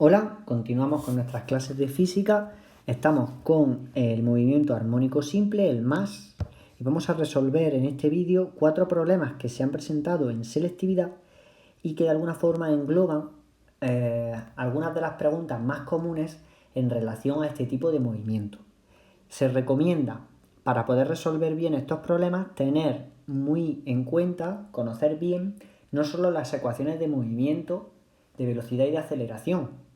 Hola, continuamos con nuestras clases de física. Estamos con el movimiento armónico simple, el más, y vamos a resolver en este vídeo 4 problemas que se han presentado en selectividad y que de alguna forma engloban algunas de las preguntas más comunes en relación a este tipo de movimiento. Se recomienda, para poder resolver bien estos problemas, tener muy en cuenta, conocer bien, no solo las ecuaciones de movimiento, de velocidad y de aceleración,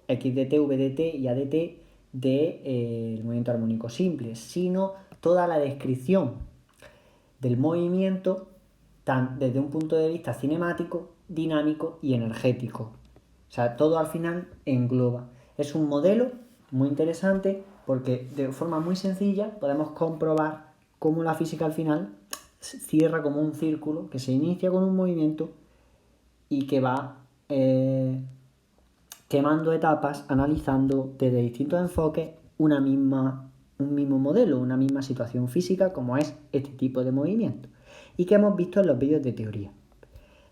x de t, v de t y a de t del movimiento armónico simple, sino toda la descripción del movimiento desde un punto de vista cinemático, dinámico y energético. O sea, todo al final engloba. Es un modelo muy interesante porque de forma muy sencilla podemos comprobar cómo la física al final cierra como un círculo que se inicia con un movimiento y que va quemando etapas, analizando desde distintos enfoques un mismo modelo, una misma situación física como es este tipo de movimiento y que hemos visto en los vídeos de teoría.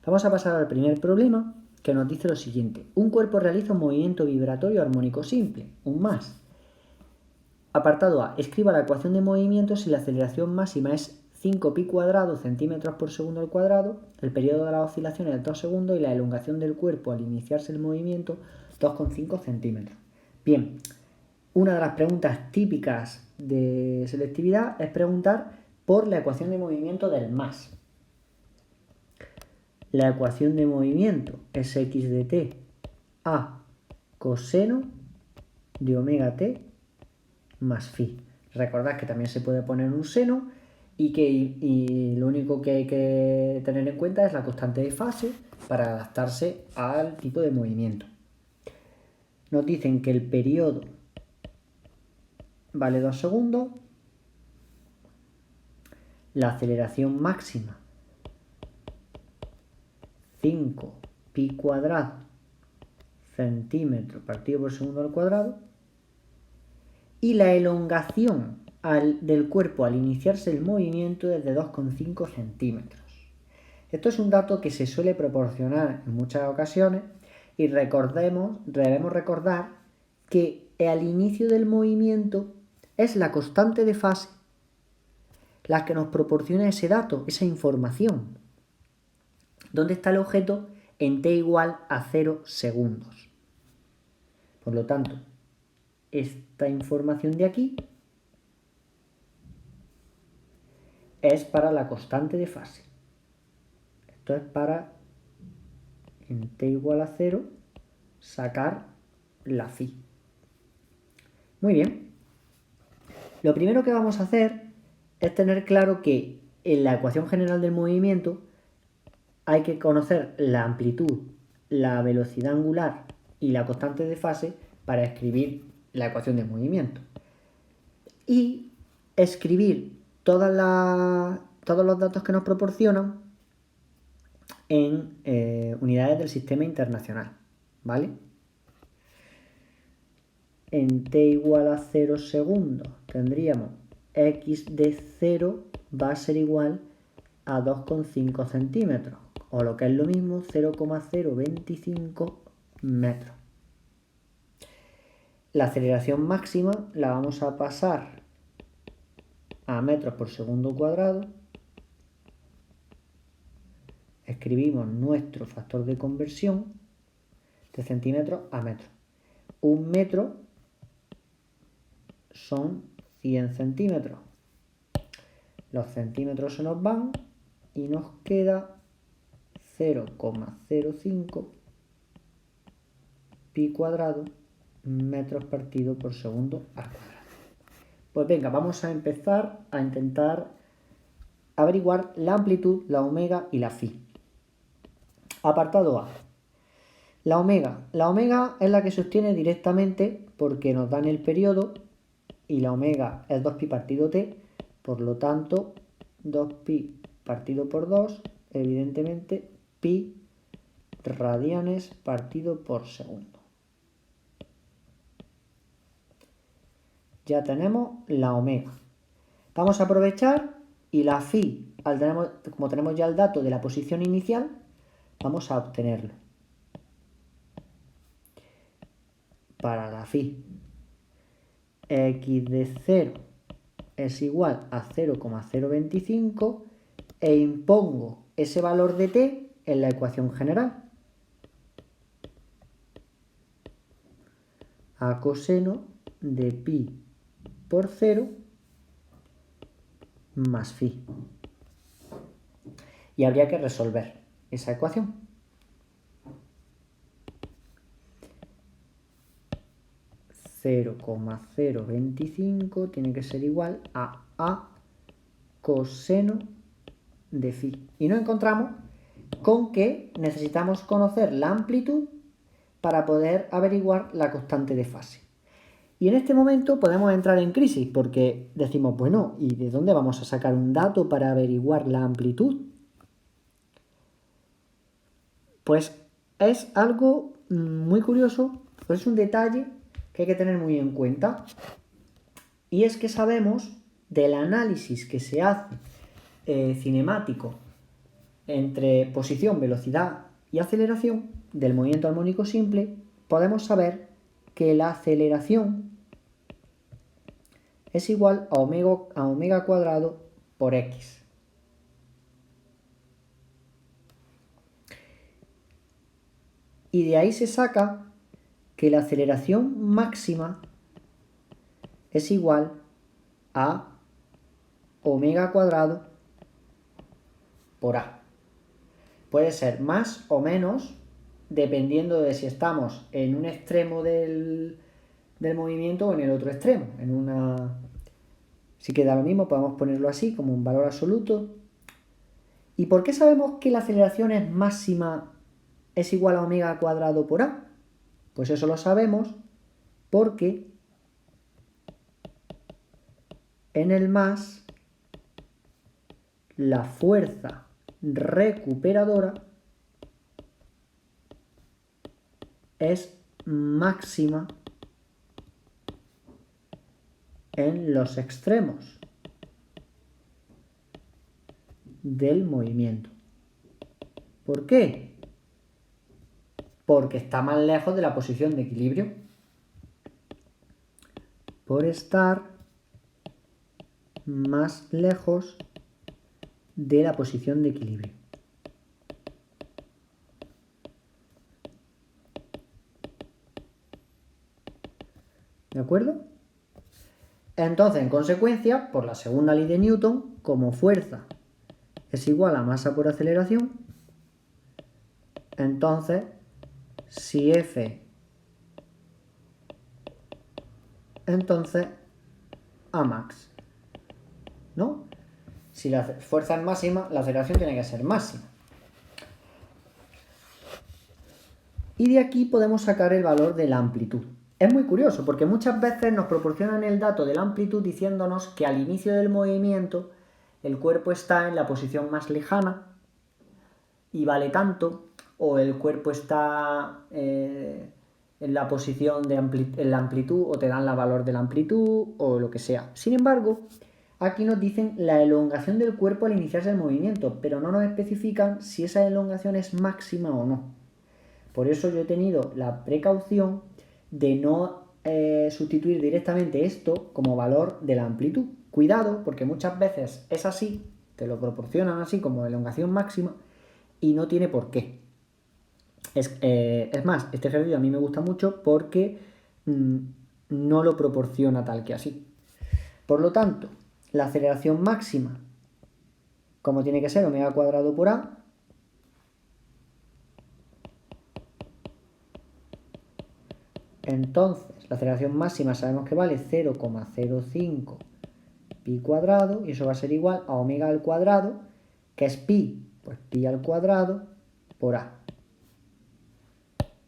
Vamos a pasar al primer problema que nos dice lo siguiente. Un cuerpo realiza un movimiento vibratorio armónico simple, un más. Apartado A. Escriba la ecuación de movimiento si la aceleración máxima es 5pi cuadrado centímetros por segundo al cuadrado, el periodo de las oscilaciones es 2 segundos y la elongación del cuerpo al iniciarse el movimiento 2,5 centímetros. Bien, una de las preguntas típicas de selectividad es preguntar por la ecuación de movimiento del más. La ecuación de movimiento es x de t a coseno de omega t más phi. Recordad que también se puede poner un seno y lo único que hay que tener en cuenta es la constante de fase para adaptarse al tipo de movimiento. Nos dicen que el periodo vale 2 segundos, la aceleración máxima 5 pi cuadrado centímetro partido por segundo al cuadrado y la elongación del cuerpo al iniciarse el movimiento es de 2,5 centímetros. Esto es un dato que se suele proporcionar en muchas ocasiones y debemos recordar que al inicio del movimiento es la constante de fase la que nos proporciona ese dato, esa información. ¿Dónde está el objeto? En t igual a 0 segundos. Por lo tanto, esta información de aquí es para la constante de fase. Esto es para, en t igual a 0, sacar la phi. Muy bien. Lo primero que vamos a hacer es tener claro que en la ecuación general del movimiento hay que conocer la amplitud, la velocidad angular y la constante de fase para escribir la ecuación de movimiento. Y escribir todos los datos que nos proporcionan en unidades del sistema internacional, ¿vale? En t igual a 0 segundos tendríamos x de 0 va a ser igual a 2,5 centímetros, o lo que es lo mismo, 0,025 metros. La aceleración máxima la vamos a pasar a metros por segundo cuadrado. Escribimos nuestro factor de conversión de centímetros a metros. Un metro son 100 centímetros. Los centímetros se nos van y nos queda 0,05 pi cuadrado metros partido por segundo al cuadrado. Pues venga, vamos a empezar a intentar averiguar la amplitud, la omega y la phi. Apartado A. La omega es la que se obtiene directamente porque nos dan el periodo y la omega es 2pi partido t, por lo tanto 2pi partido por 2, evidentemente pi radianes partido por segundo. Ya tenemos la omega. Vamos a aprovechar y la phi, como tenemos ya el dato de la posición inicial, vamos a obtenerlo. para la phi x de 0 es igual a 0,025 e impongo ese valor de t en la ecuación general. A coseno de pi por 0 más phi. Y habría que resolver esa ecuación. (0,025 tiene que ser igual a coseno de phi. Y nos encontramos con que necesitamos conocer la amplitud para poder averiguar la constante de fase. Y en este momento podemos entrar en crisis porque decimos, bueno, ¿y de dónde vamos a sacar un dato para averiguar la amplitud? Pues es algo muy curioso, pues es un detalle que hay que tener muy en cuenta. Y es que sabemos del análisis que se hace cinemático entre posición, velocidad y aceleración del movimiento armónico simple, podemos saber que la aceleración es igual a omega cuadrado por x. Y de ahí se saca que la aceleración máxima es igual a omega cuadrado por a. Puede ser más o menos dependiendo de si estamos en un extremo del movimiento o en el otro extremo. Si queda lo mismo, podemos ponerlo así como un valor absoluto. ¿Y por qué sabemos que la aceleración es máxima es igual a omega cuadrado por a? Pues eso lo sabemos porque en el más la fuerza recuperadora es máxima en los extremos del movimiento. ¿Por qué? Porque está más lejos de la posición de equilibrio. Por estar más lejos de la posición de equilibrio. ¿De acuerdo? Entonces, en consecuencia, por la segunda ley de Newton, como fuerza es igual a masa por aceleración, entonces, si F, entonces A max, ¿no? Si la fuerza es máxima, la aceleración tiene que ser máxima. Y de aquí podemos sacar el valor de la amplitud. Es muy curioso porque muchas veces nos proporcionan el dato de la amplitud diciéndonos que al inicio del movimiento el cuerpo está en la posición más lejana y vale tanto, o el cuerpo está en la posición en la amplitud, o te dan el valor de la amplitud, o lo que sea. Sin embargo, aquí nos dicen la elongación del cuerpo al iniciarse el movimiento, pero no nos especifican si esa elongación es máxima o no. Por eso yo he tenido la precaución de no sustituir directamente esto como valor de la amplitud. Cuidado, porque muchas veces es así, te lo proporcionan así como elongación máxima y no tiene por qué. Es más, este ejercicio a mí me gusta mucho porque no lo proporciona tal que así. Por lo tanto, la aceleración máxima, como tiene que ser omega cuadrado por a, entonces la aceleración máxima sabemos que vale 0,05 pi cuadrado, y eso va a ser igual a omega al cuadrado, que es pi, pues pi al cuadrado por a.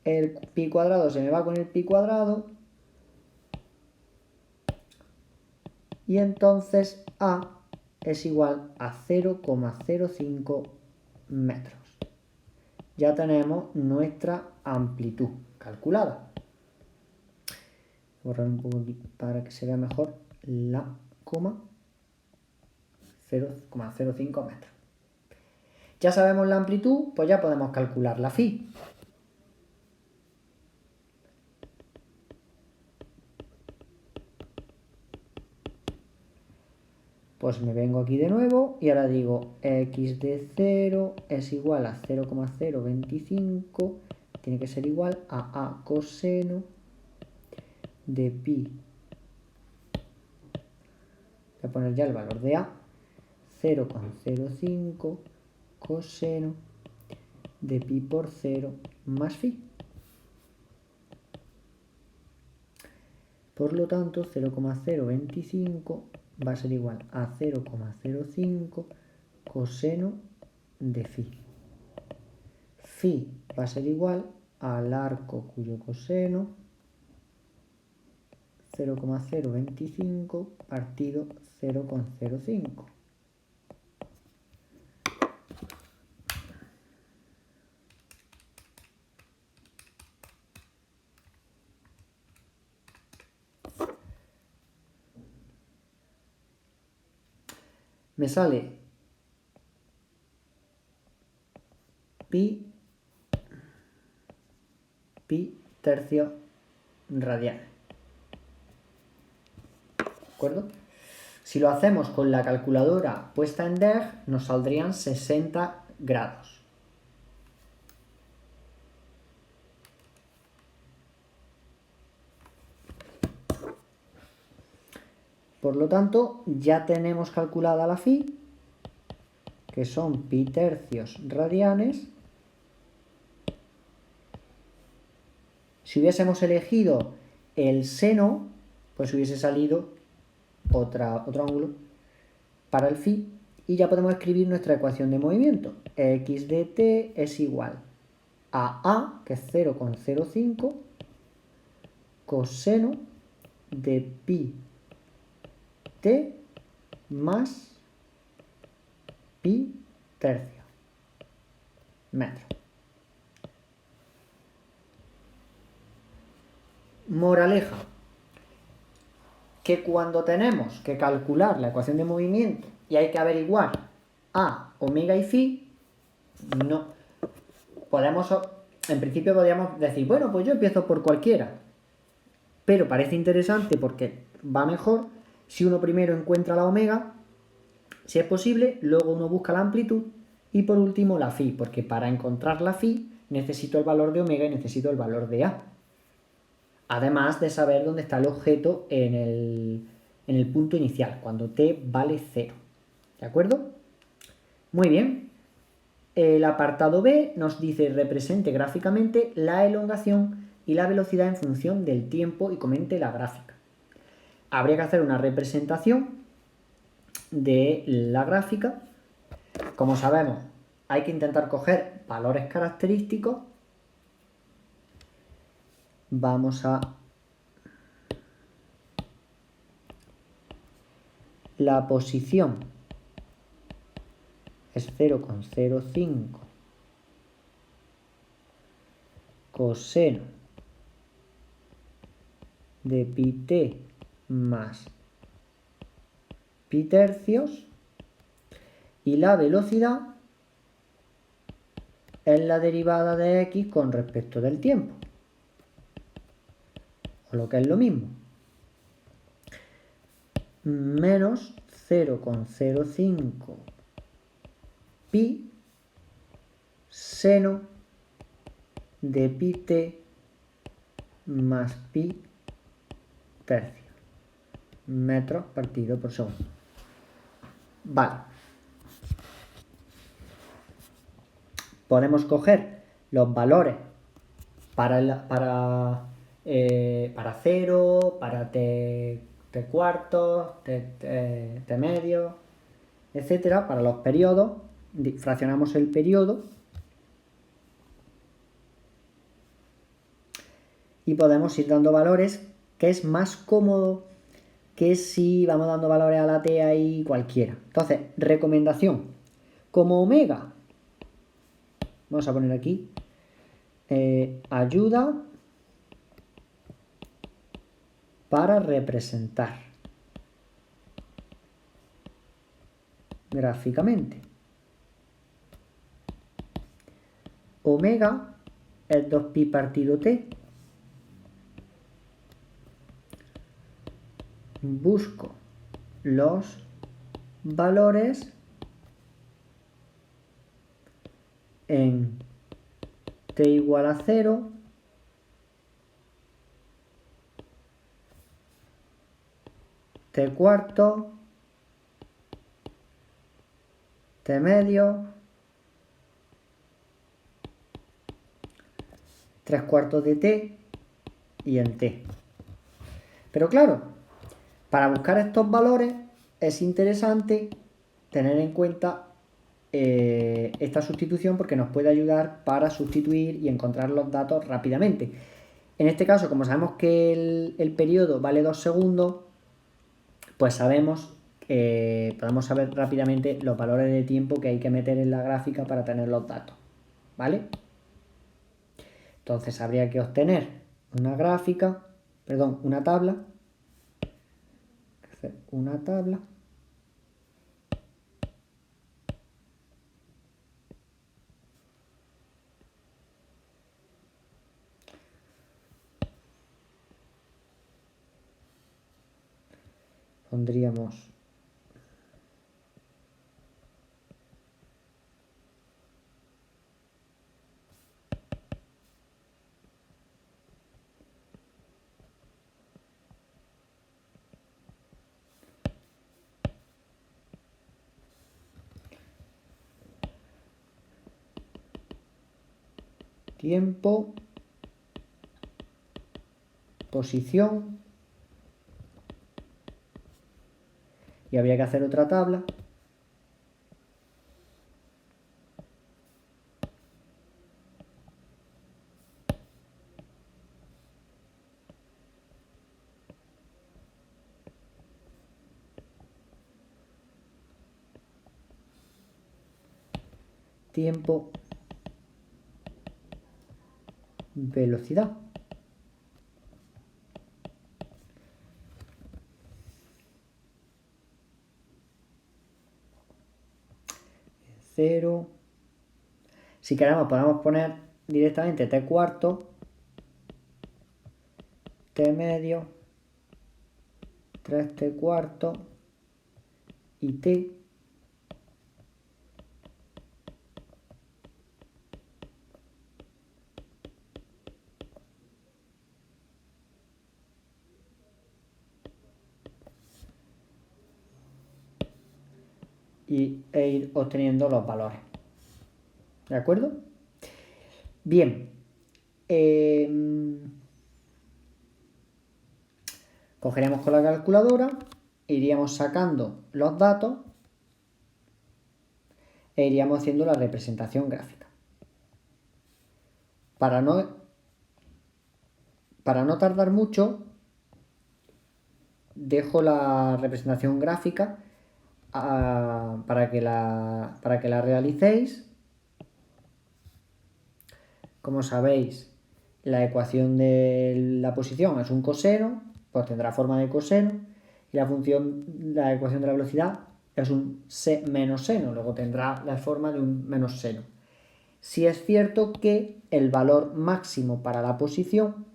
El pi cuadrado se me va con el pi cuadrado, y entonces a es igual a 0,05 metros. Ya tenemos nuestra amplitud calculada. Borrar un poco aquí para que se vea mejor la coma, 0,05 metros. Ya sabemos la amplitud, pues ya podemos calcular la phi. Pues me vengo aquí de nuevo y ahora digo x de 0 es igual a 0,025, tiene que ser igual a coseno de pi. Voy a poner ya el valor de a, 0,05 coseno de pi por 0 más phi. Por lo tanto, 0,025 va a ser igual a 0,05 coseno de phi. Phi va a ser igual al arco cuyo coseno 0,025 partido 0,05. Me sale pi tercios radianes. ¿De acuerdo? Si lo hacemos con la calculadora puesta en DEG, nos saldrían 60 grados. Por lo tanto, ya tenemos calculada la phi, que son pi tercios radianes. Si hubiésemos elegido el seno, pues hubiese salido otro ángulo para el phi, y ya podemos escribir nuestra ecuación de movimiento. X de t es igual a, que es 0,05, coseno de pi t más pi tercio metro. Moraleja, que cuando tenemos que calcular la ecuación de movimiento y hay que averiguar a, omega y phi, no podemos, en principio podríamos decir, bueno, pues yo empiezo por cualquiera, pero parece interesante porque va mejor si uno primero encuentra la omega, si es posible, luego uno busca la amplitud y por último la phi, porque para encontrar la phi necesito el valor de omega y necesito el valor de a. Además de saber dónde está el objeto en el punto inicial, cuando t vale 0. ¿De acuerdo? Muy bien. El apartado B nos dice represente gráficamente la elongación y la velocidad en función del tiempo y comente la gráfica. Habría que hacer una representación de la gráfica. Como sabemos, hay que intentar coger valores característicos. Vamos a la posición es 0,05 coseno de pi t más pi tercios, y la velocidad es la derivada de x con respecto del tiempo, o lo que es lo mismo, menos 0,05 pi seno de pi t más pi tercio metros partido por segundo. Vale. Podemos coger los valores para 0, para t cuartos, t medio, etcétera. Para los periodos, fraccionamos el periodo y podemos ir dando valores, que es más cómodo que si vamos dando valores a la t ahí cualquiera. Entonces, recomendación, como omega, vamos a poner aquí, ayuda para representar gráficamente. Omega es 2pi partido t. Busco los valores en t igual a 0, t cuarto, t medio, 3/4 de t y en t. Pero claro, para buscar estos valores es interesante tener en cuenta esta sustitución porque nos puede ayudar para sustituir y encontrar los datos rápidamente. En este caso, como sabemos que el periodo vale 2 segundos, pues podemos saber rápidamente los valores de tiempo que hay que meter en la gráfica para tener los datos, ¿vale? Entonces habría que obtener una tabla, pondríamos tiempo, posición, y habría que hacer otra tabla tiempo, velocidad. Cero. Si queremos podemos poner directamente t cuarto, t medio, 3t cuarto y t. E ir obteniendo los valores. ¿De acuerdo? Bien. Cogeríamos con la calculadora, iríamos sacando los datos e iríamos haciendo la representación gráfica. Para no tardar mucho, dejo la representación gráfica para que la realicéis. Como sabéis, la ecuación de la posición es un coseno, pues tendrá forma de coseno, y la ecuación de la velocidad es un menos seno, luego tendrá la forma de un menos seno. Si es cierto que el valor máximo para la posición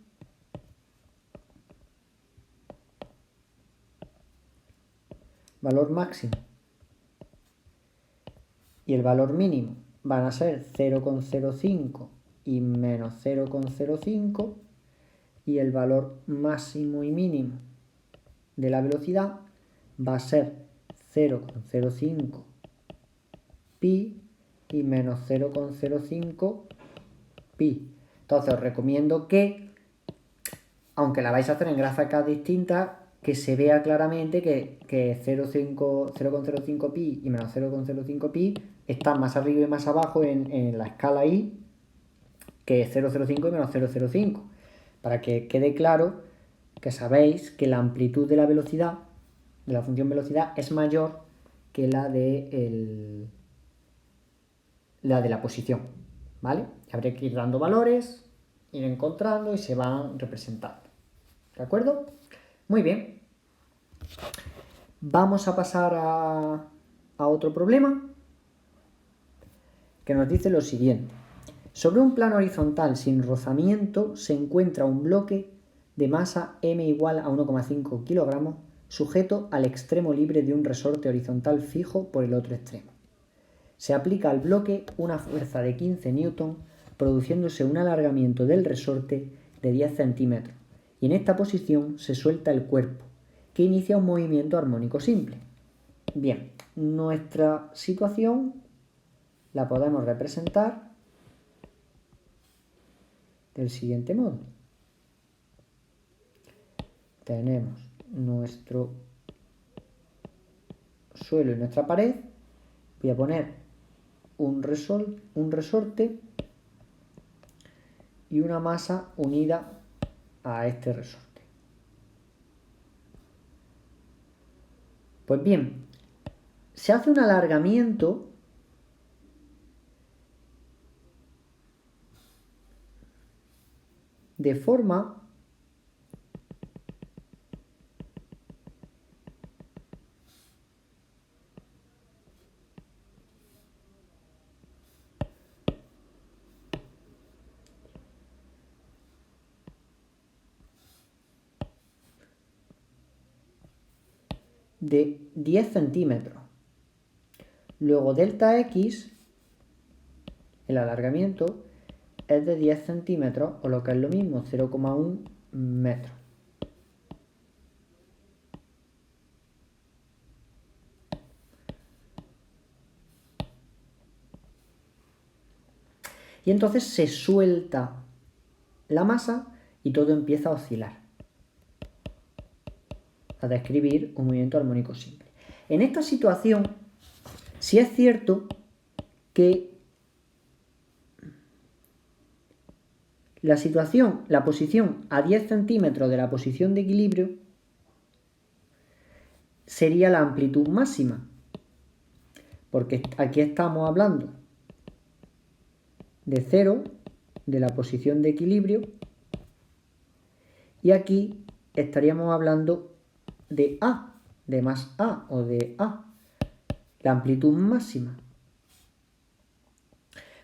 y el valor mínimo van a ser 0,05 y menos 0,05, y el valor máximo y mínimo de la velocidad va a ser 0,05 pi y menos 0,05 pi. Entonces os recomiendo que, aunque la vais a hacer en gráficas distintas, que se vea claramente que 0,05 pi y menos 0,05 pi están más arriba y más abajo en la escala i que 0,05 y menos 0,05, para que quede claro que sabéis que la amplitud de la velocidad, de la función velocidad, es mayor que la de la posición, ¿vale? Habría que ir dando valores, ir encontrando y se van representando, ¿de acuerdo? Muy bien. Vamos a pasar a otro problema que nos dice lo siguiente. Sobre un plano horizontal sin rozamiento se encuentra un bloque de masa m igual a 1,5 kilogramos sujeto al extremo libre de un resorte horizontal fijo por el otro extremo. Se aplica al bloque una fuerza de 15 newton, produciéndose un alargamiento del resorte de 10 centímetros, y en esta posición se suelta el cuerpo, que inicia un movimiento armónico simple. Bien, nuestra situación la podemos representar del siguiente modo. Tenemos nuestro suelo y nuestra pared. Voy a poner un resorte y una masa unida a este resorte. Pues bien, se hace un alargamiento de forma de 10 centímetros. Luego delta X, el alargamiento, es de 10 centímetros, o lo que es lo mismo, 0,1 metros. Y entonces se suelta la masa y todo empieza a oscilar, a describir un movimiento armónico simple. En esta situación, sí es cierto que la posición a 10 centímetros de la posición de equilibrio sería la amplitud máxima, porque aquí estamos hablando de 0, de la posición de equilibrio, y aquí estaríamos hablando de A, de más A o de A, la amplitud máxima.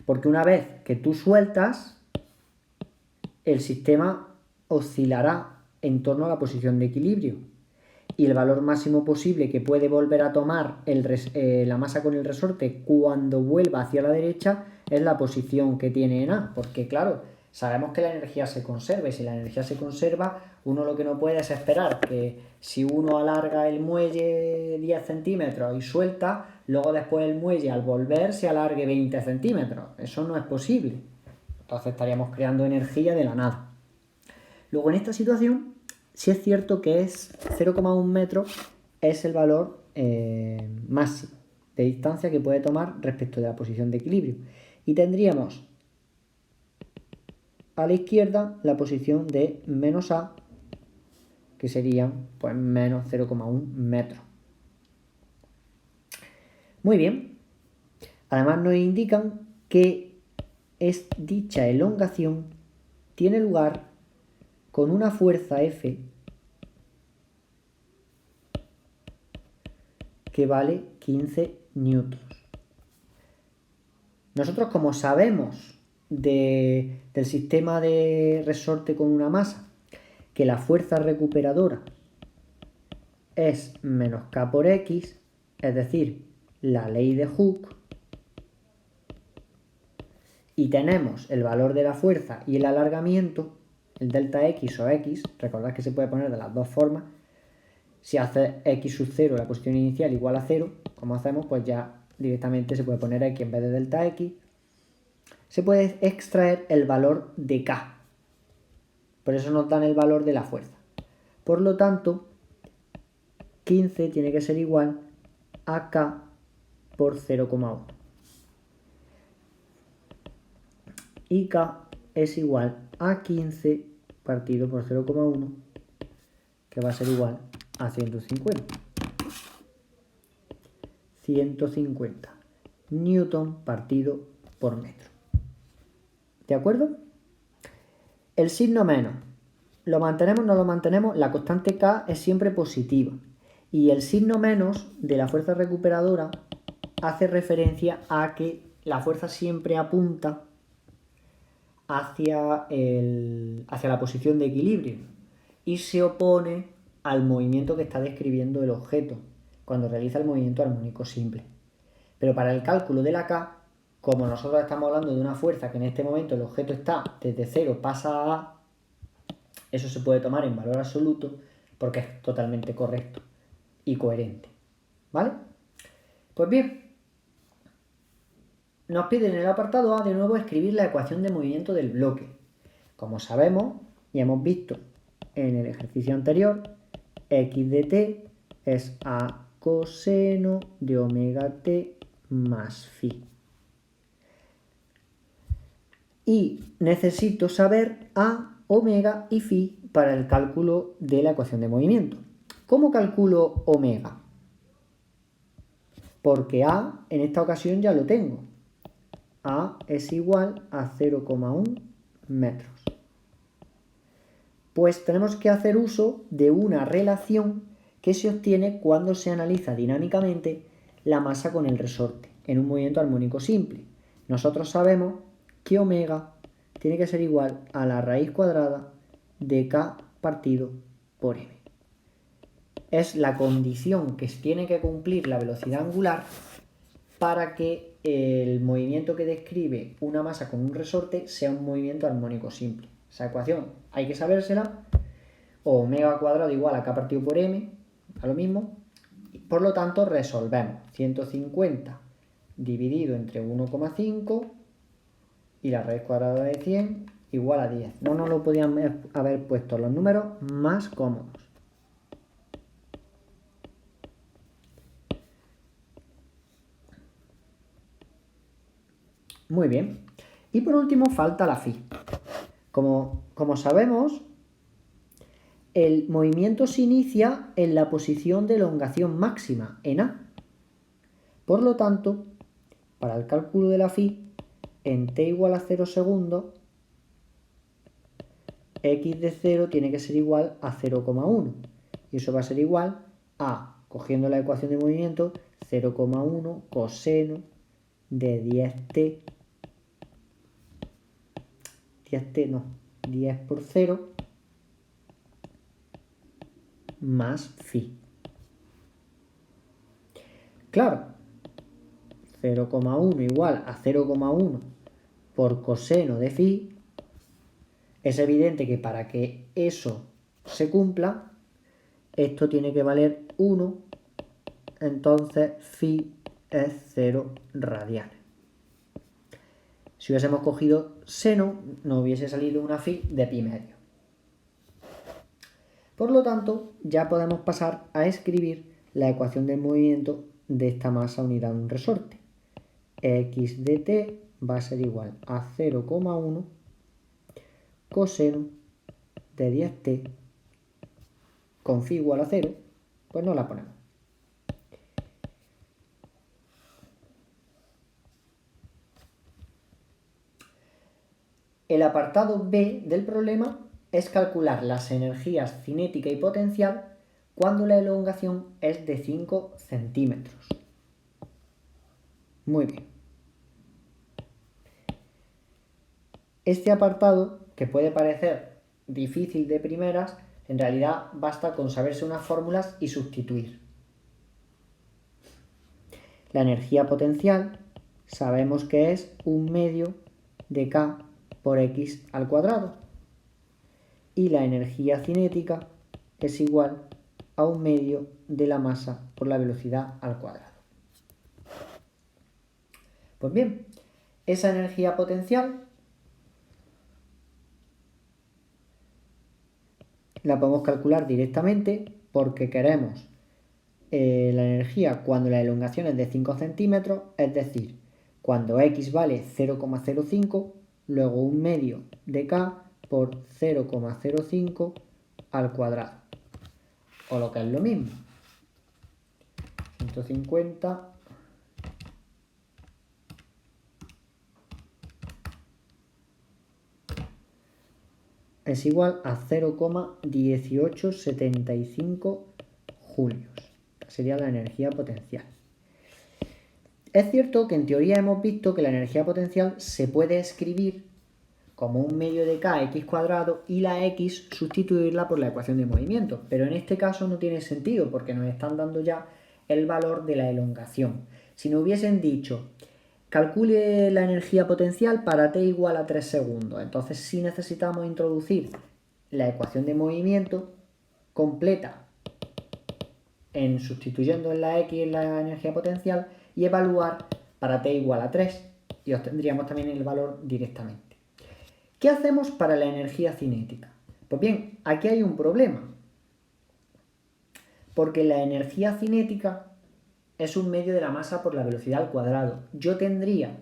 Porque una vez que tú sueltas, el sistema oscilará en torno a la posición de equilibrio, y el valor máximo posible que puede volver a tomar la masa con el resorte cuando vuelva hacia la derecha es la posición que tiene en A, porque claro, sabemos que la energía se conserva, y si la energía se conserva, uno lo que no puede es esperar que si uno alarga el muelle 10 centímetros y suelta, luego después el muelle al volver se alargue 20 centímetros. Eso no es posible. Entonces estaríamos creando energía de la nada. Luego en esta situación, sí es cierto que es 0,1 metros, es el valor máximo de distancia que puede tomar respecto de la posición de equilibrio. Y tendríamos a la izquierda la posición de menos A, que serían pues menos 0,1 metros. Muy bien. Además nos indican que dicha elongación tiene lugar con una fuerza F que vale 15 newtons. Nosotros, como sabemos del sistema de resorte con una masa que la fuerza recuperadora es menos K por X, es decir, la ley de Hooke, y tenemos el valor de la fuerza y el alargamiento, el delta X o X, recordad que se puede poner de las dos formas. Si hace X sub 0 la posición inicial igual a 0, como hacemos, pues ya directamente se puede poner X en vez de delta X. Se puede extraer el valor de K. Por eso nos dan el valor de la fuerza. Por lo tanto, 15 tiene que ser igual a K por 0,1. Y K es igual a 15 partido por 0,1, que va a ser igual a 150. 150 newton partido por metro. ¿De acuerdo? El signo menos. ¿Lo mantenemos o no lo mantenemos? La constante K es siempre positiva. Y el signo menos de la fuerza recuperadora hace referencia a que la fuerza siempre apunta hacia la posición de equilibrio y se opone al movimiento que está describiendo el objeto cuando realiza el movimiento armónico simple. Pero para el cálculo de la K, como nosotros estamos hablando de una fuerza que en este momento el objeto está desde 0, pasa a A, eso se puede tomar en valor absoluto porque es totalmente correcto y coherente. ¿Vale? Pues bien, nos piden en el apartado A de nuevo escribir la ecuación de movimiento del bloque. Como sabemos y hemos visto en el ejercicio anterior, x de t es a coseno de omega t más phi. Y necesito saber a, omega y phi para el cálculo de la ecuación de movimiento. ¿Cómo calculo omega? Porque a en esta ocasión ya lo tengo. A es igual a 0,1 metros. Pues tenemos que hacer uso de una relación que se obtiene cuando se analiza dinámicamente la masa con el resorte en un movimiento armónico simple. Nosotros sabemos que omega tiene que ser igual a la raíz cuadrada de k partido por m. Es la condición que tiene que cumplir la velocidad angular para que el movimiento que describe una masa con un resorte sea un movimiento armónico simple. Esa ecuación hay que sabérsela, omega cuadrado igual a k partido por m, a lo mismo. Por lo tanto, resolvemos 150 dividido entre 1,5 y la raíz cuadrada de 100 igual a 10. No nos lo podían haber puesto los números más cómodos. Muy bien. Y por último falta la phi. Como sabemos, el movimiento se inicia en la posición de elongación máxima, en A. Por lo tanto, para el cálculo de la phi, en t igual a 0 segundos, x de 0 tiene que ser igual a 0,1. Y eso va a ser igual a, cogiendo la ecuación de movimiento, 0,1 coseno de 10t. 10 por 0 más phi. Claro, 0,1 igual a 0,1 por coseno de phi. Es evidente que para que eso se cumpla, esto tiene que valer 1, entonces phi es 0 radianes. Si hubiésemos cogido seno, nos hubiese salido una phi de pi medio. Por lo tanto, ya podemos pasar a escribir la ecuación del movimiento de esta masa unida a un resorte. X de t va a ser igual a 0,1 coseno de 10t con phi igual a 0, pues no la ponemos. El apartado B del problema es calcular las energías cinética y potencial cuando la elongación es de 5 centímetros. Muy bien. Este apartado, que puede parecer difícil de primeras, en realidad basta con saberse unas fórmulas y sustituir. La energía potencial sabemos que es 1/2 de k por x al cuadrado. Y la energía cinética es igual a 1/2 de la masa por la velocidad al cuadrado. Pues bien, esa energía potencial la podemos calcular directamente porque queremos la energía cuando la elongación es de 5 centímetros, es decir, cuando x vale 0,05, luego 1/2 de k por 0,05 al cuadrado. O lo que es lo mismo, 150 es igual a 0,1875 julios. Sería la energía potencial. Es cierto que en teoría hemos visto que la energía potencial se puede escribir como 1/2 de kx cuadrado y la x sustituirla por la ecuación de movimiento. Pero en este caso no tiene sentido porque nos están dando ya el valor de la elongación. Si nos hubiesen dicho, calcule la energía potencial para t igual a 3 segundos, entonces sí necesitamos introducir la ecuación de movimiento completa sustituyendo en la x la energía potencial y evaluar para t igual a 3 y obtendríamos también el valor directamente. ¿Qué hacemos para la energía cinética? Pues bien, aquí hay un problema, porque la energía cinética es un medio de la masa por la velocidad al cuadrado. Yo tendría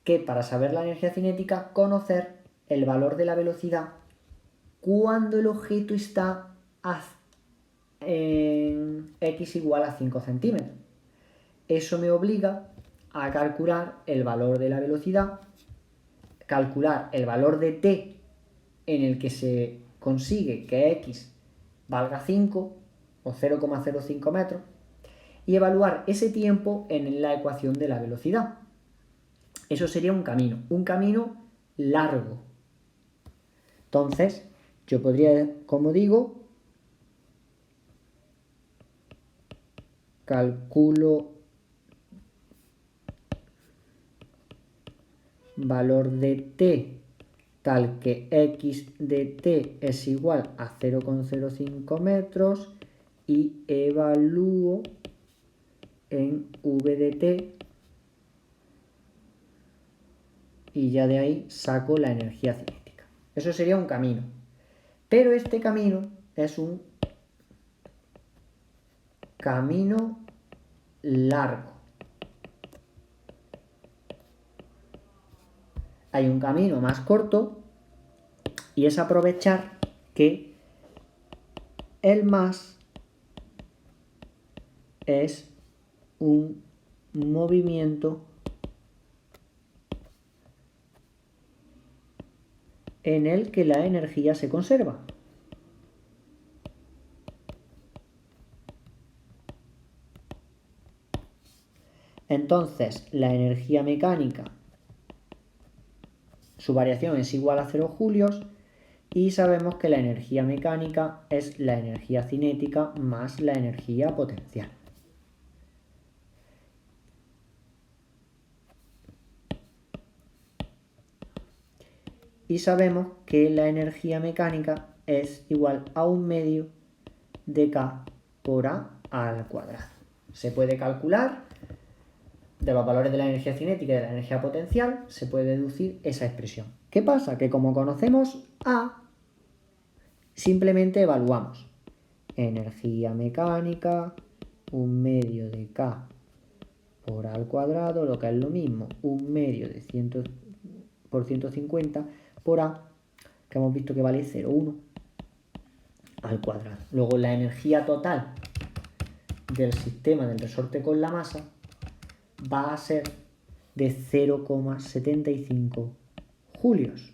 que, para saber la energía cinética, conocer el valor de la velocidad cuando el objeto está en x igual a 5 centímetros. Eso me obliga a calcular el valor de la velocidad, calcular el valor de t en el que se consigue que x valga 5 o 0,05 metros y evaluar ese tiempo en la ecuación de la velocidad. Eso sería un camino largo. Entonces, yo podría, como digo, calculo valor de t tal que x de t es igual a 0,05 metros y evalúo en v de t y ya de ahí saco la energía cinética. Eso sería un camino. Pero este camino es un camino largo. Hay un camino más corto y es aprovechar que el más es un movimiento en el que la energía se conserva. Entonces, la energía mecánica, su variación es igual a 0 julios y sabemos que la energía mecánica es la energía cinética más la energía potencial. Y sabemos que la energía mecánica es igual a 1/2 de k por a al cuadrado. Se puede calcular de los valores de la energía cinética y de la energía potencial, se puede deducir esa expresión. ¿Qué pasa? Que como conocemos a, simplemente evaluamos energía mecánica, 1/2 de k por a al cuadrado, lo que es lo mismo, 1/2 de 100 por 150 por a, que hemos visto que vale 0,1 al cuadrado. Luego la energía total del sistema del resorte con la masa va a ser de 0,75 julios.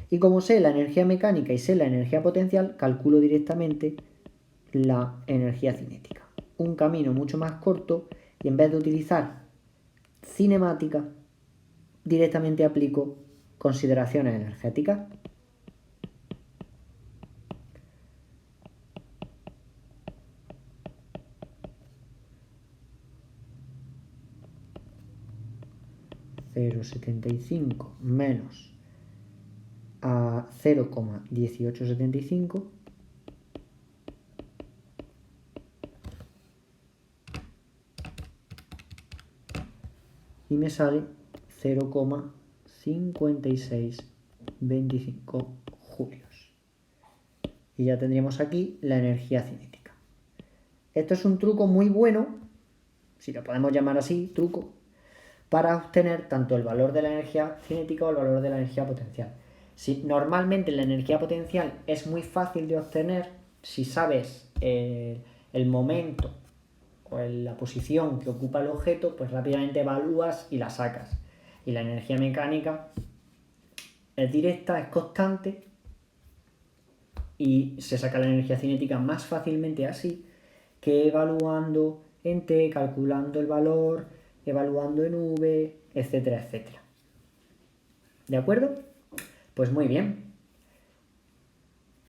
Y como sé la energía mecánica y sé la energía potencial, calculo directamente la energía cinética. Un camino mucho más corto y en vez de utilizar cinemática, directamente aplico consideraciones energéticas. (0,75 menos a 0,1875 y me sale 0,5625 julios. Y ya tendríamos aquí la energía cinética. Esto es un truco muy bueno, si lo podemos llamar así, truco, para obtener tanto el valor de la energía cinética o el valor de la energía potencial. Si normalmente la energía potencial es muy fácil de obtener si sabes el momento o la posición que ocupa el objeto, pues rápidamente evalúas y la sacas. Y la energía mecánica es directa, es constante y se saca la energía cinética más fácilmente así que evaluando en t, calculando el valor, evaluando en v, etcétera, etcétera. ¿De acuerdo? Pues muy bien.